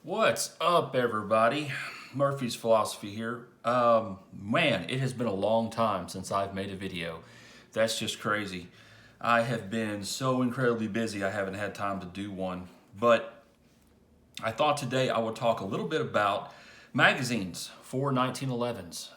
What's up, everybody? Murphy's Philosophy here. Man, it has been a long time since I've made a video. That's just crazy. I have been so incredibly busy, I haven't had time to do one. But I thought today I would talk a little bit about magazines for 1911s.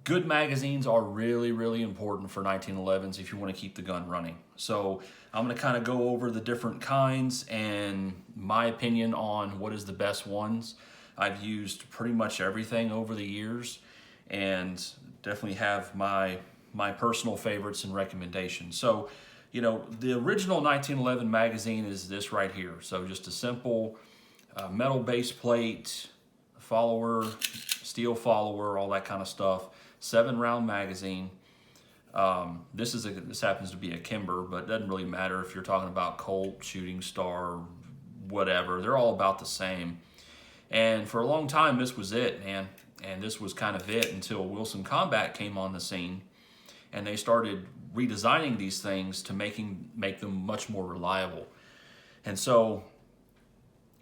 Good magazines are really, really important for 1911s if you want to keep the gun running. So I'm going to kind of go over the different kinds and my opinion on what is the best ones. I've used pretty much everything over the years and definitely have my personal favorites and recommendations. So, the original 1911 magazine is this right here. So just a simple metal base plate, follower, steel follower, all that kind of stuff. 7-round magazine. This happens to be a Kimber, but it doesn't really matter if you're talking about Colt, Shooting Star, whatever. They're all about the same. And for a long time, this was it, man. And this was kind of it until Wilson Combat came on the scene, and they started redesigning these things to make them much more reliable. And so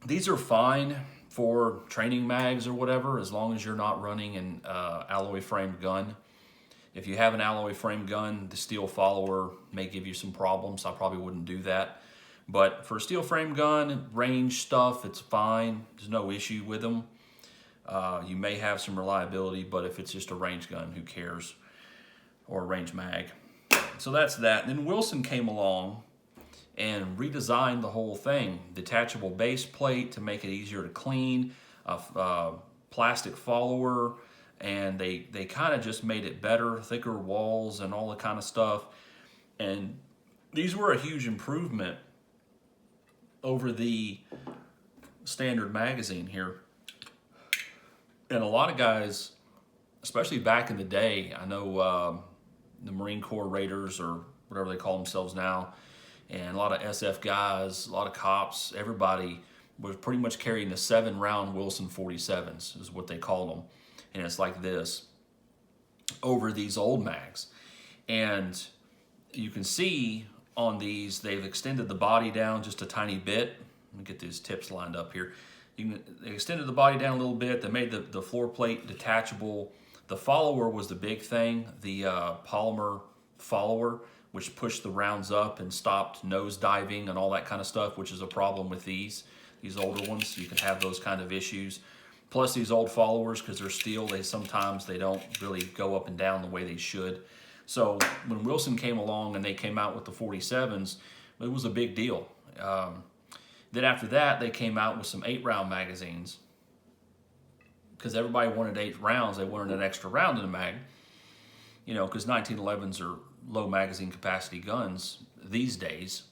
these are fine for training mags or whatever, as long as you're not running an alloy framed gun. If you have an alloy frame gun, the steel follower may give you some problems. I probably wouldn't do that. But for a steel frame gun, range stuff, it's fine. There's no issue with them. You may have some reliability, but if it's just a range gun, who cares? Or a range mag. So that's that. And then Wilson came along and redesigned the whole thing. Detachable base plate to make it easier to clean, a plastic follower, and they kind of just made it better, thicker walls and all that kind of stuff. And these were a huge improvement over the standard magazine here. And a lot of guys, especially back in the day, I know the Marine Corps Raiders or whatever they call themselves now, and a lot of SF guys, a lot of cops, everybody was pretty much carrying the 7-round Wilson 47s, is what they called them. And it's like this over these old mags. And you can see on these, they've extended the body down just a tiny bit. Let me get these tips lined up here. They extended the body down a little bit. They made the floor plate detachable. The follower was the big thing, the polymer follower, which pushed the rounds up and stopped nose diving and all that kind of stuff, which is a problem with these older ones. You can have those kind of issues. Plus these old followers, because they're steel, sometimes they don't really go up and down the way they should. So when Wilson came along and they came out with the 47s, it was a big deal. Then after that, they came out with some 8-round magazines, because everybody wanted 8 rounds. They wanted an extra round in the mag, because 1911s are low magazine capacity guns these days.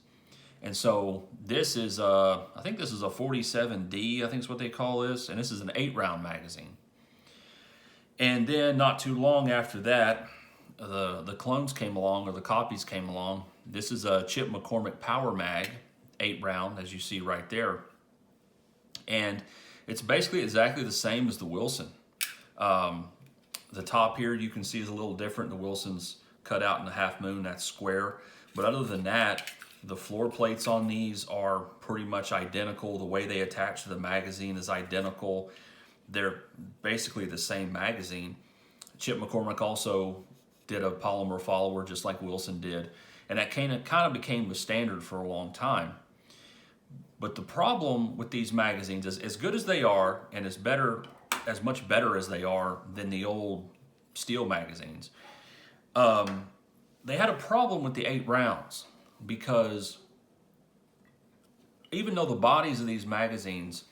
And so this is I think this is a 47D, I think is what they call this, and this is an 8-round magazine. And then not too long after that, the clones came along, or the copies came along. This is a Chip McCormick Power Mag, 8-round, as you see right there. And it's basically exactly the same as the Wilson. The top here you can see is a little different. The Wilson's cut out in a half moon, that's square. But other than that, the floor plates on these are pretty much identical. The way they attach to the magazine is identical. They're basically the same magazine. Chip McCormick also did a polymer follower just like Wilson did. And that kind of became the standard for a long time. But the problem with these magazines is, as good as they are, and as much better as they are than the old steel magazines, they had a problem with the 8 rounds, because even though the bodies of these magazines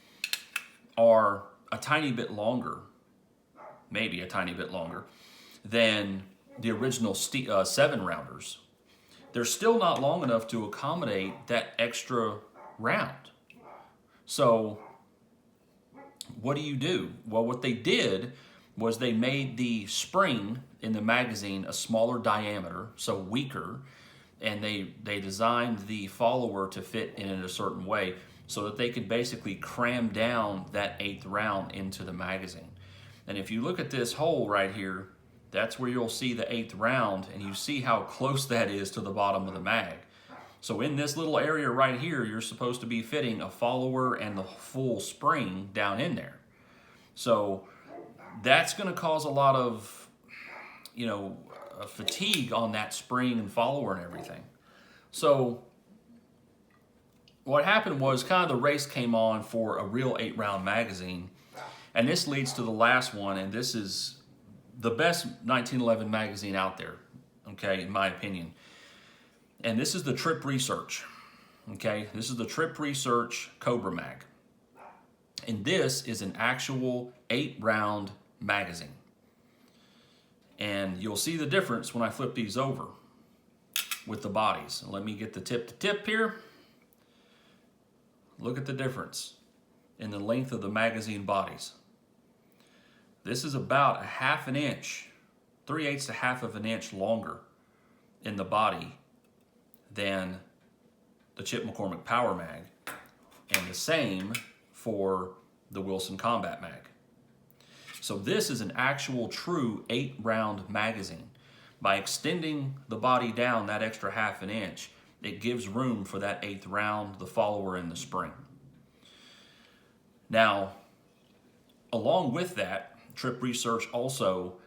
are a tiny bit longer, maybe a tiny bit longer, than the original 7-rounders, they're still not long enough to accommodate that extra round. So what do? Well, what they did was they made the spring in the magazine a smaller diameter, so weaker, and they designed the follower to fit in a certain way so that they could basically cram down that 8th round into the magazine. And if you look at this hole right here, that's where you'll see the 8th round, and you see how close that is to the bottom of the mag. So in this little area right here, you're supposed to be fitting a follower and the full spring down in there. So that's going to cause a lot of, fatigue on that spring and follower and everything. So what happened was kind of the race came on for a real 8-round magazine. And this leads to the last one, and this is the best 1911 magazine out there, okay, in my opinion. And this is the Trip Research, okay? This is the Trip Research Cobra Mag. And this is an actual 8-round magazine. And you'll see the difference when I flip these over with the bodies. Let me get the tip to tip here. Look at the difference in the length of the magazine bodies. This is about a half an inch, 3/8 to half of an inch longer in the body than the Chip McCormick Power Mag, and the same for the Wilson Combat Mag. So this is an actual true 8-round magazine. By extending the body down that extra half an inch, it gives room for that 8th round, the follower, and the spring. Now, along with that, Trip Research also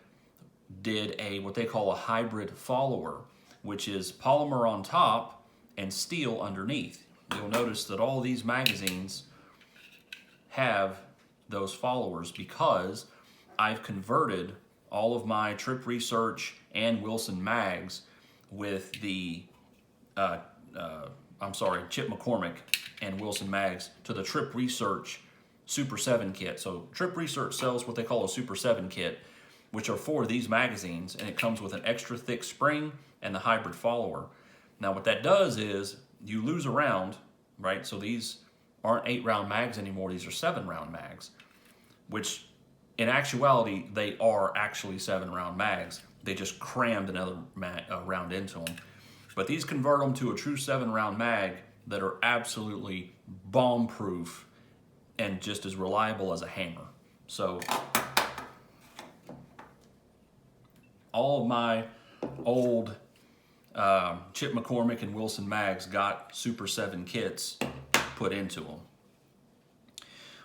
did what they call a hybrid follower, which is polymer on top and steel underneath. You'll notice that all these magazines have those followers because I've converted all of my Trip Research and Wilson mags with the Chip McCormick and Wilson mags to the Trip Research Super 7 kit. So Trip Research sells what they call a Super 7 kit, which are for these magazines, and it comes with an extra thick spring and the hybrid follower. Now what that does is you lose a round, right? So these aren't 8-round mags anymore, these are 7-round mags, which in actuality, they are actually 7-round mags. They just crammed another round into them. But these convert them to a true 7-round mag that are absolutely bomb-proof and just as reliable as a hammer. So all of my old Chip McCormick and Wilson mags got Super 7 kits put into them.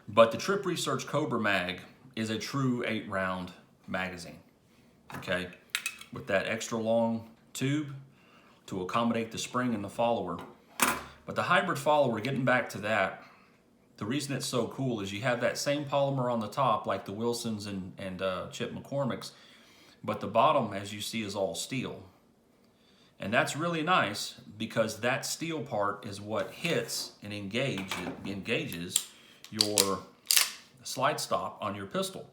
But the Trip Research Cobra Mag is a true 8-round magazine, okay? With that extra long tube to accommodate the spring and the follower. But the hybrid follower, getting back to that, the reason it's so cool is you have that same polymer on the top like the Wilsons and Chip McCormick's, but the bottom, as you see, is all steel. And that's really nice because that steel part is what hits and engages your slide stop on your pistol,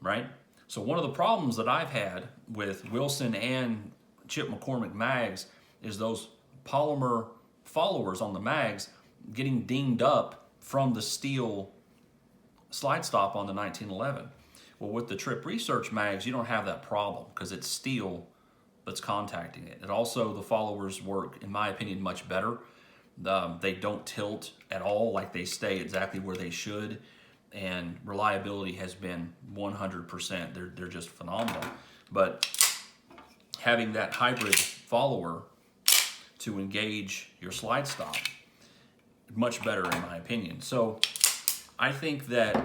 right? So one of the problems that I've had with Wilson and Chip McCormick mags is those polymer followers on the mags getting dinged up from the steel slide stop on the 1911. Well, with the Trip Research mags, you don't have that problem because it's steel that's contacting it. And also the followers work, in my opinion, much better. They don't tilt at all, like they stay exactly where they should. And reliability has been 100%. They're just phenomenal. But having that hybrid follower to engage your slide stop, much better in my opinion. So I think that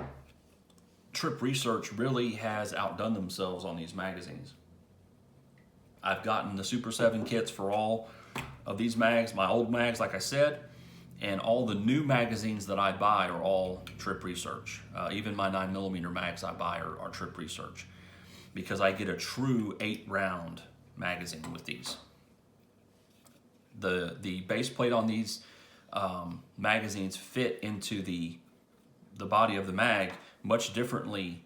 Trip Research really has outdone themselves on these magazines. I've gotten the Super 7 kits for all of these mags, my old mags, like I said, and all the new magazines that I buy are all Trip Research. Even my 9mm mags I buy are Trip Research because I get a true 8-round magazine with these. The base plate on these magazines fit into the body of the mag much differently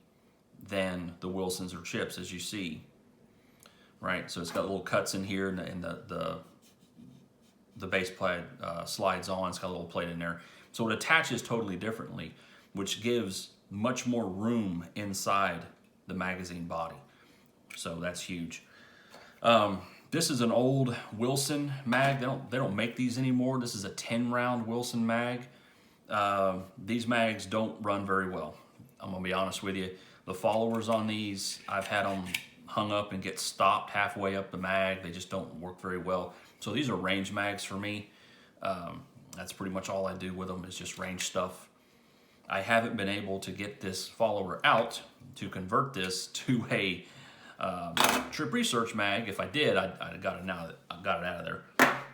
than the Wilsons or Chips, as you see, right? So it's got little cuts in here, and the base plate slides on. It's got a little plate in there. So it attaches totally differently, which gives much more room inside the magazine body. So that's huge. This is an old Wilson mag. They don't make these anymore. This is a 10-round Wilson mag. These mags don't run very well. I'm gonna be honest with you. The followers on these, I've had them hung up and get stopped halfway up the mag. They just don't work very well. So these are range mags for me. That's pretty much all I do with them, is just range stuff. I haven't been able to get this follower out to convert this to a Trip Research mag. If I did, I got it out of there.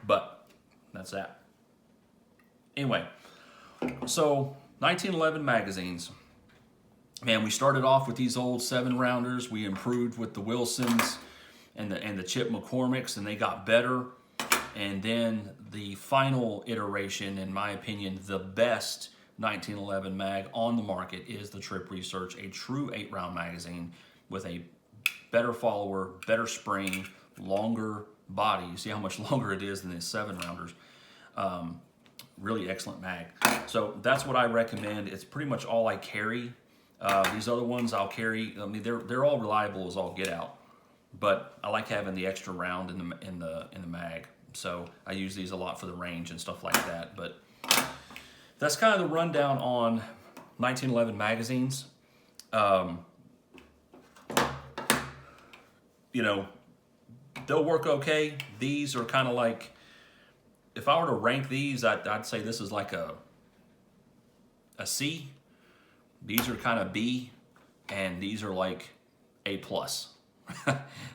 But that's that. Anyway, so 1911 magazines. Man, we started off with these old 7-rounders. We improved with the Wilsons and the Chip McCormicks, and they got better. And then the final iteration, in my opinion, the best 1911 mag on the market is the Trip Research, a true 8-round magazine with a better follower, better spring, longer body. You see how much longer it is than the 7-rounders. Really excellent mag. So that's what I recommend. It's pretty much all I carry. These other ones I'll carry. I mean, they're all reliable as all get out, but I like having the extra round in the mag. So I use these a lot for the range and stuff like that. But that's kind of the rundown on 1911 magazines. You know, they'll work okay. These are kind of like, if I were to rank these, I'd say this is like a C. These are kind of B, and these are like A+.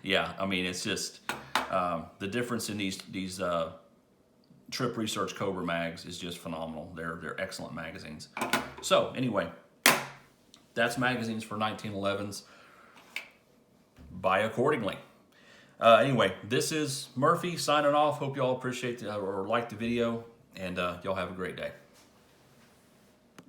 Yeah, I mean, it's just the difference in these Trip Research Cobra mags is just phenomenal. They're excellent magazines. So anyway, that's magazines for 1911s. Buy accordingly. Anyway, this is Murphy signing off. Hope y'all appreciate or like the video, and y'all have a great day.